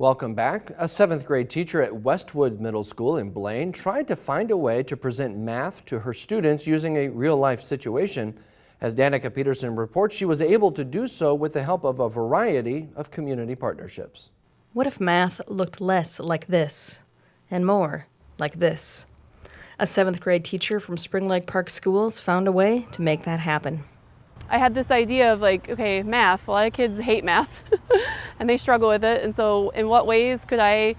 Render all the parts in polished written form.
Welcome back. A 7th grade teacher at Westwood Middle School in Blaine tried to find a way to present math to her students using a real-life situation. As Danica Peterson reports, she was able to do so with the help of a variety of community partnerships. What if math looked less like this and more like this? A 7th grade teacher from Spring Lake Park Schools found a way to make that happen. I had this idea of okay, math, a lot of kids hate math and they struggle with it. And so in what ways could I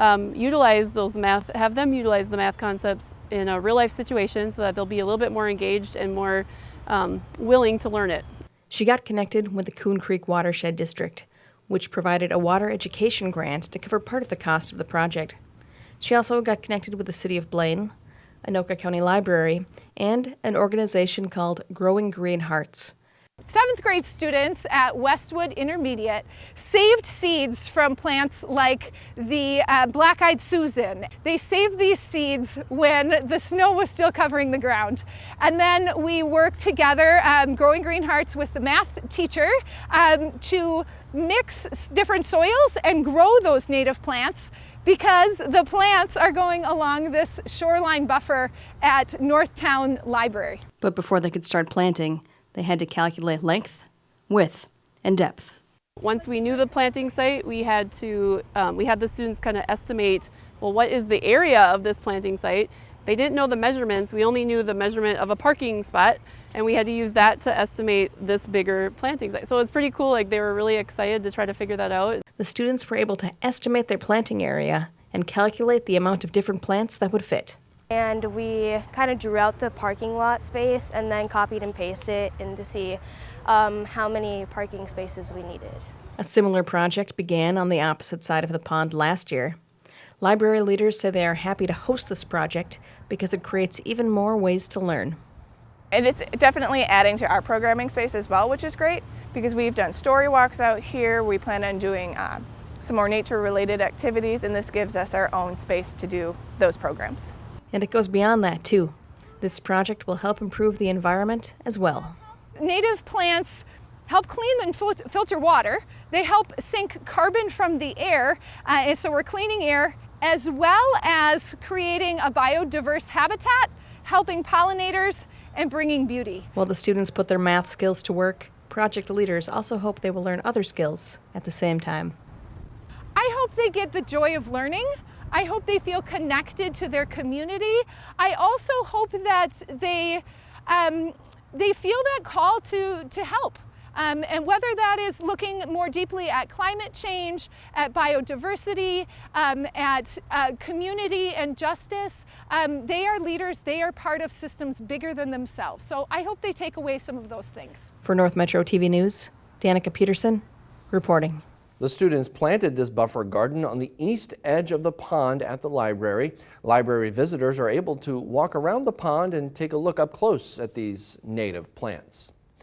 utilize have them utilize the math concepts in a real life situation so that they'll be a little bit more engaged and more willing to learn it. She got connected with the Coon Creek Watershed District, which provided a water education grant to cover part of the cost of the project. She also got connected with the City of Blaine, Anoka County Library, and an organization called Growing Green Hearts. 7th grade students at Westwood Intermediate saved seeds from plants like the black-eyed Susan. They saved these seeds when the snow was still covering the ground. And then we worked together, Growing Green Hearts, with the math teacher to mix different soils and grow those native plants, because the plants are going along this shoreline buffer at Northtown Library. But before they could start planting, they had to calculate length, width, and depth. Once we knew the planting site, we had the students kind of estimate, well, what is the area of this planting site? They didn't know the measurements. We only knew the measurement of a parking spot, and we had to use that to estimate this bigger planting site. So it was pretty cool. They were really excited to try to figure that out. The students were able to estimate their planting area and calculate the amount of different plants that would fit. And we kind of drew out the parking lot space and then copied and pasted in to see how many parking spaces we needed. A similar project began on the opposite side of the pond last year. Library leaders say they are happy to host this project because it creates even more ways to learn. And it's definitely adding to our programming space as well, which is great because we've done story walks out here. We plan on doing some more nature-related activities, and this gives us our own space to do those programs. And it goes beyond that, too. This project will help improve the environment as well. Native plants help clean and filter water. They help sink carbon from the air, and so we're cleaning air, as well as creating a biodiverse habitat, helping pollinators, and bringing beauty. While the students put their math skills to work, project leaders also hope they will learn other skills at the same time. I hope they get the joy of learning. I hope they feel connected to their community. I also hope that they feel that call to help. And whether that is looking more deeply at climate change, at biodiversity, at community and justice, they are leaders, they are part of systems bigger than themselves. So I hope they take away some of those things. For North Metro TV News, Danica Peterson reporting. The students planted this buffer garden on the east edge of the pond at the library. Library visitors are able to walk around the pond and take a look up close at these native plants.